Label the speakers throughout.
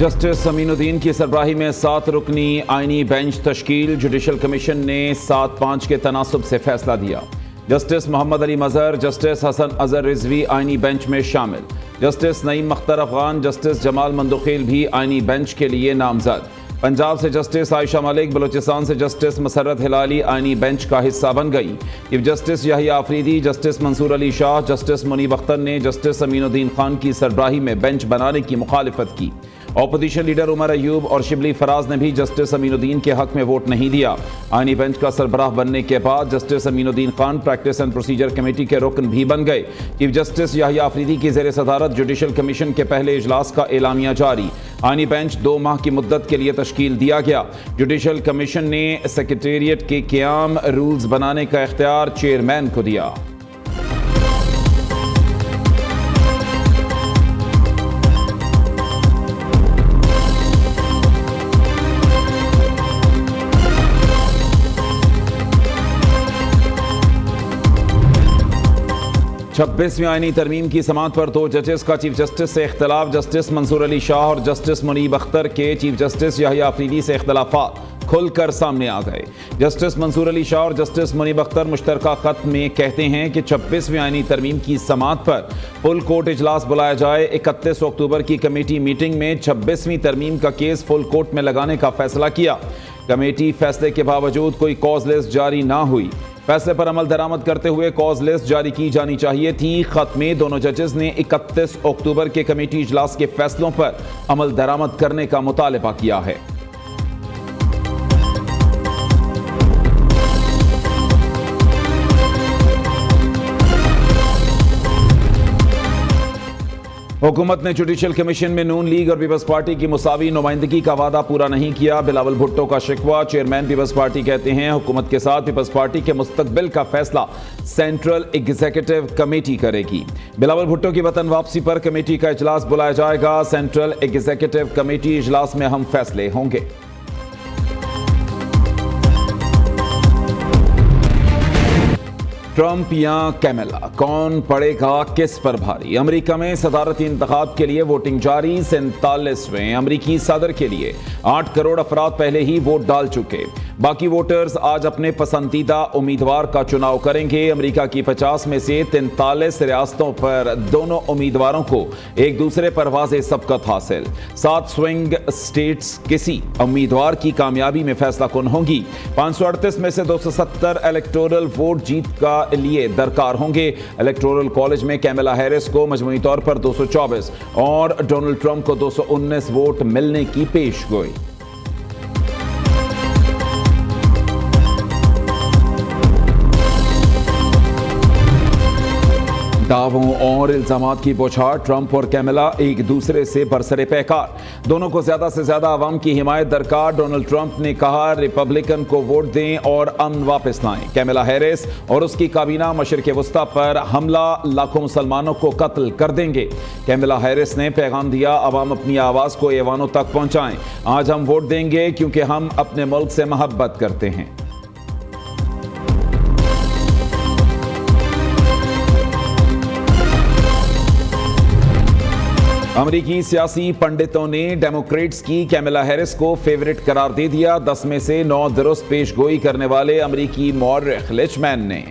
Speaker 1: Justice Aminuddin की सरबराही में 7 रुकनी आईनी बेंच तश्कील। जुडिशल कमीशन ने 7-5 के तनासुब से फैसला दिया। जस्टिस मोहम्मद अली मजहर, जस्टिस हसन अजहर रिजवी आईनी बेंच में शामिल। जस्टिस नईम अख्तर अफगान, जस्टिस जमाल मंदुखिल भी आईनी बेंच के लिए नामजद। पंजाब से जस्टिस आयशा मलिक, बलूचिस्तान से जस्टिस मसरत हिलाली आईनी बेंच का हिस्सा बन गई। Chief justice Yahya Afridi, justice Mansoor Ali Shah, justice Munib Akhtar ने जस्टिस अमीनुद्दीन खान की सरबराही में बेंच बनाने की मुखालिफत की। ऑपोजिशन लीडर उमर अयूब और शिबली फराज ने भी जस्टिस अमीनुद्दीन के हक में वोट नहीं दिया। आईनी बेंच का सरबराह बनने के बाद justice Aminuddin Khan practice and procedure committee के रुकन भी बन गए। चीफ जस्टिस याहिया आफरीदी की ज़ेर सदारत जुडिशल कमीशन के पहले इजलास का एलामिया जारी। आईनी बेंच 2 माह की मुद्दत के लिए तश्कील दिया गया। जुडिशल कमीशन ने सेक्रेटेरिएट के क़याम रूल्स बनाने का इख्तियार चेयरमैन को दिया। छब्बीसवीं आईनी तरमीम की समाअत पर 2 जजेस का चीफ जस्टिस से इख्तलाफ। जस्टिस मंसूर अली शाह और जस्टिस मुनीब अख्तर के चीफ जस्टिस याहिया आफरीदी से इख्तलाफात खुलकर सामने आ गए। जस्टिस मंसूर अली शाह और जस्टिस मुनीब अख्तर मुश्तरका खत में कहते हैं कि 26वीं आईनी तरमीम की समाअत पर फुल कोर्ट इजलास बुलाया जाए। 31 अक्टूबर की कमेटी मीटिंग में 26वीं तरमीम का केस फुल कोर्ट में लगाने का फैसला किया। कमेटी फैसले के बावजूद कोई कॉज लिस्ट जारी ना हुई। फैसले पर अमल दरामद करते हुए कॉज लिस्ट जारी की जानी चाहिए थी। खत में दोनों जजेस ने 31 अक्टूबर के कमेटी इजलास के फैसलों पर अमल दरामद करने का मुतालबा किया है। हुकूमत ने जुडिशल कमीशन में नून लीग और पीपल्स पार्टी की मुसावी नुमाइंदगी का वादा पूरा नहीं किया। बिलावल भुट्टो का शिकवा। चेयरमैन पीपल्स पार्टी कहते हैं हुकूमत के साथ पीपल्स पार्टी के मुस्तकबिल का फैसला सेंट्रल एग्जीक्यूटिव कमेटी करेगी। बिलावल भुट्टो की वतन वापसी पर कमेटी का इजलास बुलाया जाएगा। सेंट्रल एग्जीक्यूटिव कमेटी इजलास में अहम फैसले होंगे। ट्रंप या कैमेला, कौन पड़ेगा किस पर भारी? अमेरिका में सदारती इंतखाब के लिए वोटिंग जारी। 47वें अमेरिकी सदर के लिए 8 करोड़ अफराद पहले ही वोट डाल चुके। बाकी वोटर्स आज अपने पसंदीदा उम्मीदवार का चुनाव करेंगे। अमेरिका की 50 में से 43 रियासतों पर दोनों उम्मीदवारों को एक दूसरे पर वाज़ेह सबकत हासिल। 7 स्विंग स्टेट्स किसी उम्मीदवार की कामयाबी में फैसला कुन होंगी। 538 में से 270 इलेक्टोरल वोट जीत का लिए दरकार होंगे। इलेक्टोरल कॉलेज में कैमला हैरिस को मजमूई तौर पर 224 और डोनाल्ड ट्रंप को 219 वोट मिलने की पेशगोई। दावों और इल्जामात की बौछार। ट्रंप और कैमला एक दूसरे से बरसरे पैकार। दोनों को ज्यादा से ज्यादा आवाम की हिमायत दरकार। डोनाल्ड ट्रंप ने कहा रिपब्लिकन को वोट दें और अमन वापस लाएं। कैमला हैरिस और उसकी काबीना मशरिक वस्ता पर हमला, लाखों मुसलमानों को कत्ल कर देंगे। कैमला हैरिस ने पैगाम दिया आवाम अपनी आवाज को ऐवानों तक पहुंचाएं। आज हम वोट देंगे क्योंकि हम अपने मुल्क से मोहब्बत करते हैं। अमेरिकी सियासी पंडितों ने डेमोक्रेट्स की कैमला हैरिस को फेवरेट करार दे दिया। 10 में से 9 दुरुस्त पेशगोई करने वाले अमेरिकी मौर्रिख लिचमैन ने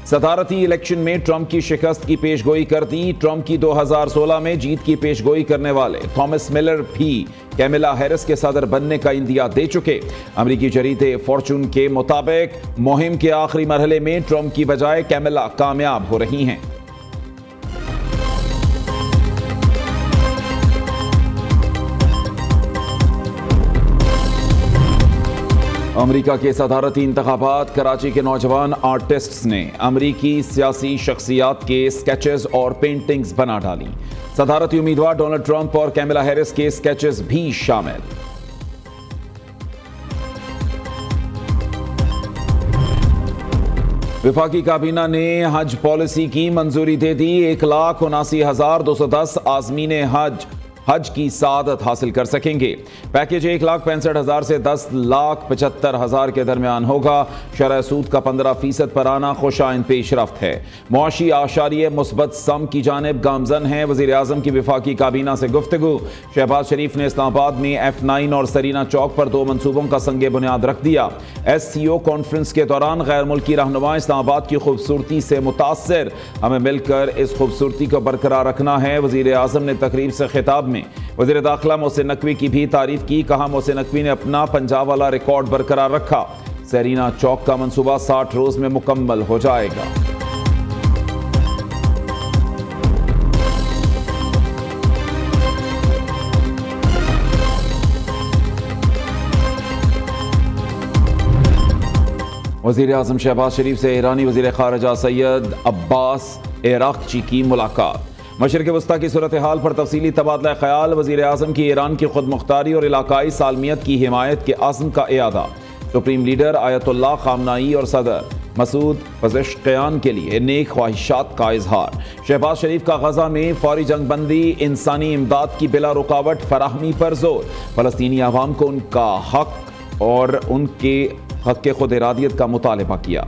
Speaker 1: सदारती इलेक्शन में ट्रंप की शिकस्त की पेशगोई कर दी। ट्रंप की 2016 में जीत की पेशगोई करने वाले थॉमस मिलर भी कैमला हैरिस के सदर बनने का इंदिया दे चुके। अमेरिकी जरीदे फॉर्चून के मुताबिक मुहिम के आखिरी मरहले में ट्रंप की बजाय कैमला कामयाब हो रही हैं। अमेरिका के सदारती इंतखाबात। कराची के नौजवान आर्टिस्ट्स ने अमेरिकी सियासी शख्सियात के स्केचेस और पेंटिंग्स बना डाली। सदारती उम्मीदवार डोनाल्ड ट्रंप और कैमला हैरिस के स्केचेस भी शामिल। विफाकी काबीना ने हज पॉलिसी की मंजूरी दे दी। 1,79,210 आज़मीन हज हज की सादत हासिल कर सकेंगे। पैकेज 1,65,000 से 10,75,000 के दरमियान होगा। शरह सूद का 15% पर आना खुशाइन पेशरफ्त है। मुआशी आशारिये मुस्बत सम की जानिब गामजन है। वज़ीर आज़म की विफाकी काबीना से गुफ्तगू। शहबाज शरीफ ने इस्लामाबाद में F9 और सरीना चौक पर 2 मनसूबों का संगे बुनियाद रख दिया। SCO कॉन्फ्रेंस के दौरान गैर मुल्की रहनुमा इस्लामाबाद की खूबसूरती से मुतासिर, हमें मिलकर इस खूबसूरती को बरकरार रखना है। वज़ीर आज़म ने तकरीब से खिताब में वज़ीर दाखिला मोहसिन नकवी की भी तारीफ की। कहा मोहसिन नकवी ने अपना पंजाब वाला रिकॉर्ड बरकरार रखा। सरीना चौक का मंसूबा 60 रोज में मुकम्मल हो जाएगा। वज़ीर आज़म शहबाज शरीफ से ईरानी वज़ीर ख़ारिजा सैयद अब्बास इराक़ची की मुलाकात। मशरिक़ वस्ता की सूरत हाल पर तफसीली तबादला ख़याल। वज़ीर आज़म की ईरान की खुद मुख्तारी और इलाकाई सालमियत की हिमायत के आज़म का इयादा। सुप्रीम लीडर आयतुल्लाह ख़ामनाई और सदर मसूद पज़ेश्कियान के लिए नेक ख्वाहिशात का इजहार। शहबाज शरीफ का गजा में फौरी जंगबंदी, इंसानी इमदाद की बिला रुकावट फराहमी पर जोर। फ़लस्तीनी अवाम को उनका हक और उनके हक के खुद इरादियत का मुतालबा किया।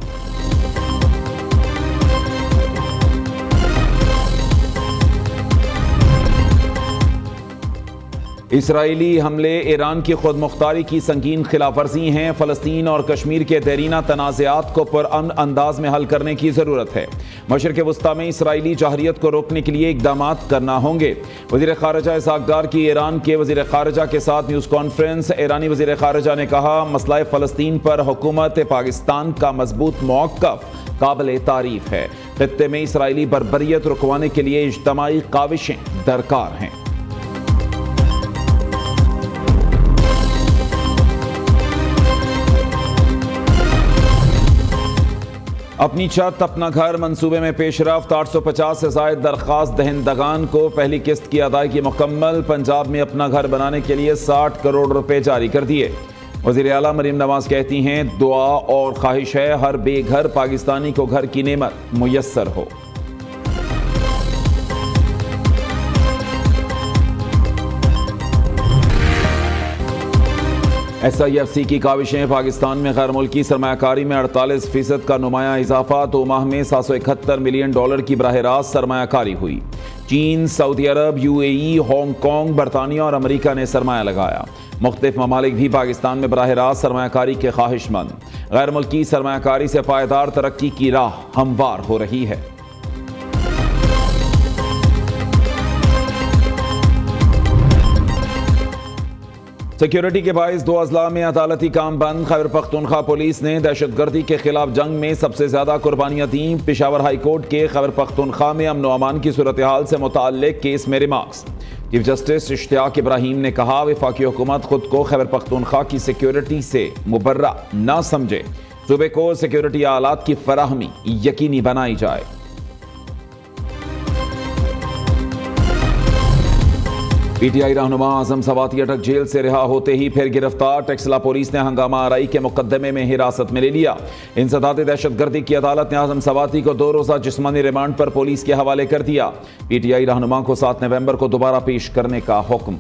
Speaker 1: इसराइली हमले ईरान की खुद मुख्तारी की संगीन खिलाफवर्जी हैं। फ़लस्तीन और कश्मीर के देरीना तनाज़ात को पुरअमन अंदाज में हल करने की ज़रूरत है। मशरिक़ वस्ता में इसराइली जहरियत को रोकने के लिए इक़दाम करना होंगे। वज़ीर ख़ारिजा इसहाक़ डार की ईरान के वज़ीर ख़ारिजा के साथ न्यूज़ कॉन्फ्रेंस। ईरानी वज़ीर ख़ारिजा ने कहा मसला फ़लस्तीन पर हुकूमत पाकिस्तान का मजबूत मौक़िफ़ काबिल तारीफ़ है। ख़ित्ते में इसराइली बर्बरियत रुकवाने के लिए इज्तमाई काविशें दरकार हैं। अपनी छत अपना घर मंसूबे में पेशरफ्त। 850 से ज़ायद दरख्वास्त दहिंदगान को पहली किस्त की अदायगी मुकम्मल। पंजाब में अपना घर बनाने के लिए 60 करोड़ रुपए जारी कर दिए। वज़ीर आला मरीम नवाज कहती हैं दुआ और ख्वाहिश है हर बेघर पाकिस्तानी को घर की नेमत मुयस्सर हो। SIFC की काविशें। पाकिस्तान में गैर मुल्की सरमायाकारी में 48% का नुमाया इजाफा। 2 माह में $771 मिलियन की बराह रास्त सरमायाकारी हुई। चीन, सऊदी अरब, UAE, हांगकॉन्ग, बरतानिया और अमेरिका ने सरमाया लगाया। मुख्तलिफ ममालिक भी पाकिस्तान में बराह रास्त सरमायाकारी के ख्वाहिशमंद। गैर मुल्की सरमायाकारी से पायदार तरक्की की राह हमवार हो रही है। सिक्योरिटी के बाइस 2 अजला में अदालती काम बंद। खैबर पख्तूनख्वा पुलिस ने दहशतगर्दी के खिलाफ जंग में सबसे ज्यादा कुर्बानियां दी। पेशावर हाई कोर्ट के खैबर पख्तूनख्वा में अमन अमान की सूरत हाल से मुताल्लिक केस में remarks. Chief justice Ishtiaq Ibrahim ने कहा वफाकी हुकूमत खुद को खैबर पख्तूनख्वा की सिक्योरिटी से मुबर्रा न समझे। सूबे को सिक्योरिटी आलात की फराहमी यकीनी बनाई जाए। PTI रहनुमा आजम सवाती अटक जेल से रिहा होते ही फिर गिरफ्तार। टेक्सला पुलिस ने हंगामा आराई के मुकदमे में हिरासत में ले लिया। इंसदाद दहशतगर्दी की अदालत ने आजम सवाती को 2 रोज़ा जिस्मानी रिमांड पर पुलिस के हवाले कर दिया। PTI रहनुमा को 7 नवंबर को दोबारा पेश करने का हुक्म।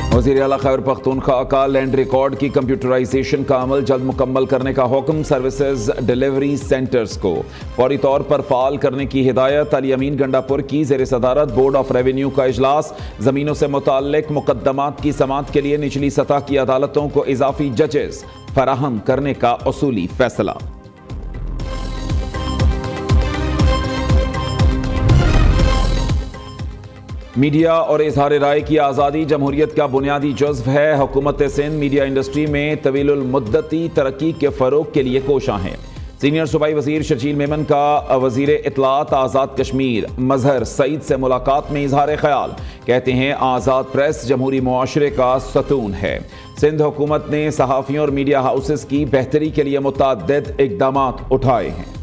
Speaker 1: वज़ीर आला खैबर पख्तूनख्वा का लैंड रिकॉर्ड की कंप्यूटराइजेशन का अमल जल्द मुकम्मल करने का हुक्म। सर्विसेज डिलीवरी सेंटर्स को फौरी तौर पर फाल करने की हिदायत। अली अमीन गंडापुर की ज़ेर सदारत बोर्ड ऑफ रेवेन्यू का इजलास। ज़मीनों से मुताल्लिक मुकदमात की समाअत के लिए निचली सतह की अदालतों को इजाफी जजेस फराहम करने का उसूली फैसला। मीडिया और इजहार राय की आज़ादी जमहूरियत का बुनियादी जज्व है। हुकूमत सिंध मीडिया इंडस्ट्री में तवीलुल मुद्दती तरक्की के फ़रोग के लिए कोशां है। सीनियर सूबाई वज़ीर शर्जील मेमन का वज़ीर इत्तलात आज़ाद कश्मीर मजहर सईद से मुलाकात में इजहार ख्याल। कहते हैं आज़ाद प्रेस जमहूरी मुआशरे का सतून है। सिंध हुकूमत ने सहाफ़ियों और मीडिया हाउसेस की बेहतरी के लिए मुतअद्दिद इक़दाम उठाए हैं।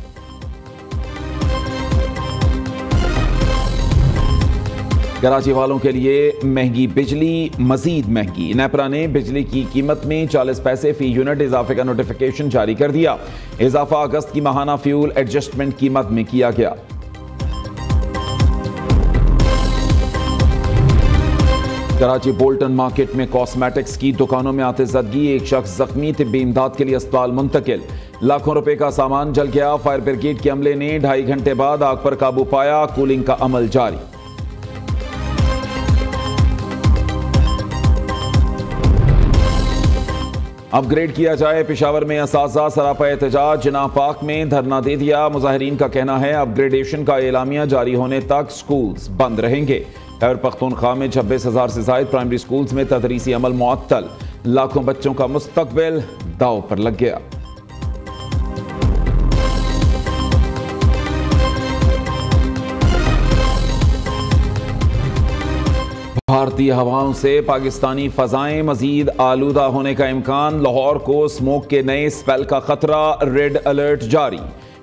Speaker 1: कराची वालों के लिए महंगी बिजली मजीद महंगी। नेपरा ने बिजली की कीमत में 40 पैसे फी यूनिट इजाफे का नोटिफिकेशन जारी कर दिया। इजाफा अगस्त की माहाना फ्यूल एडजस्टमेंट कीमत में किया गया। कराची बोल्टन मार्केट में कॉस्मेटिक्स की दुकानों में आतिशबाजी, एक शख्स जख्मी, तिब्बी इमदाद के लिए अस्पताल मुंतकिल। लाखों रुपए का सामान जल गया। फायर ब्रिगेड के अमले ने 2.5 घंटे बाद आग पर काबू पाया। कूलिंग का अमल जारी। अपग्रेड किया जाए। पेशावर में असासा सरापा एहतजाज, जिना पार्क में धरना दे दिया। मुजाहिरीन का कहना है अपग्रेडेशन का एलामिया जारी होने तक स्कूल्स बंद रहेंगे। खैबर पख्तूनख्वा में 26,000 से ज्यादा प्राइमरी स्कूल्स में तदरीसी अमल मुअत्तल। लाखों बच्चों का मुस्तकबिल दांव पर लग गया। भारतीय हवाओं से पाकिस्तानी फजाएं मजीद आलूदा होने का इम्कान। लाहौर को स्मोक के नए स्पेल का खतरा, रेड अलर्ट जारी।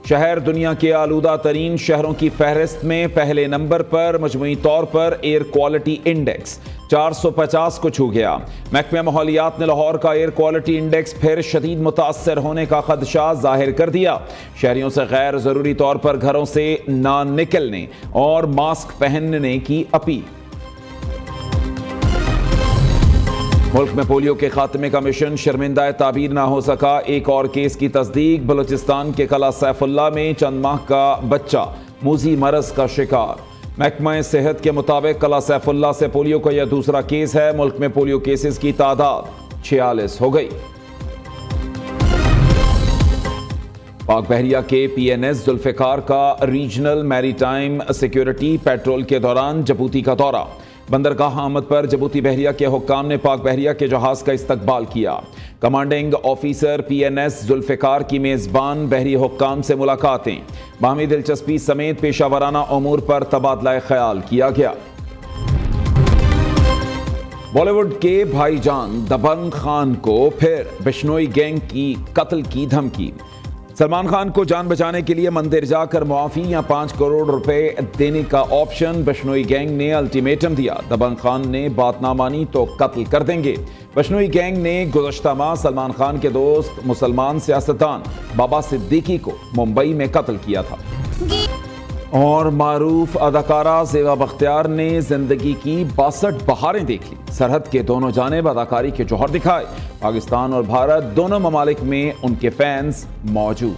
Speaker 1: शहर दुनिया के आलूदा तरीन शहरों की फहरिस्त में पहले नंबर पर। मजमूई तौर पर एयर क्वालिटी इंडेक्स 450 को छू गया। महकमा माहौलियात ने लाहौर का एयर क्वालिटी इंडेक्स फिर शदीद मुतासर होने का खदशा जाहिर कर दिया। शहरियों से गैर जरूरी तौर पर घरों से ना निकलने और मास्क पहनने की अपील। मुल्क में पोलियो के खात्मे का मिशन शर्मिंदा ताबीर ना हो सका। एक और केस की तस्दीक। बलूचिस्तान के कला सैफुल्ला में चंद माह का बच्चा मूजी मरज का शिकार। महकमा सेहत के मुताबिक कला सैफुल्ला से पोलियो का यह दूसरा केस है। मुल्क में पोलियो केसेस की तादाद 46 हो गई। पाक बहरिया के PNS जुल्फिकार का रीजनल मैरीटाइम सिक्योरिटी पेट्रोल के दौरान जबूती का दौरा। बंदरगाह आमद पर जबूती बहरिया के हुक्काम ने पाक बहरिया के जहाज का इस्तकबाल किया। कमांडिंग ऑफिसर PNS जुल्फिकार की मेजबान बहरी हुक्काम से मुलाकातें। बाहमी दिलचस्पी समेत पेशावराना उमूर पर तबादला ख्याल किया गया। बॉलीवुड के भाईजान दबंग खान को फिर बिश्नोई गैंग की कत्ल की धमकी। सलमान खान को जान बचाने के लिए मंदिर जाकर मुआफी या 5 करोड़ रुपए देने का ऑप्शन। बिश्नोई गैंग ने अल्टीमेटम दिया। दबंग खान ने बात ना मानी तो कत्ल कर देंगे। बिश्नोई गैंग ने गुज़श्ता माह सलमान खान के दोस्त मुसलमान सियासतदान बाबा सिद्दीकी को मुंबई में कत्ल किया था। और मारूफ अदाकारा ज़ेबा बख्तियार ने जिंदगी की 62 बहारें देख ली। सरहद के दोनों जानिब अदाकारी के जौहर दिखाए। पाकिस्तान और भारत दोनों ममालिक में उनके फैंस मौजूद।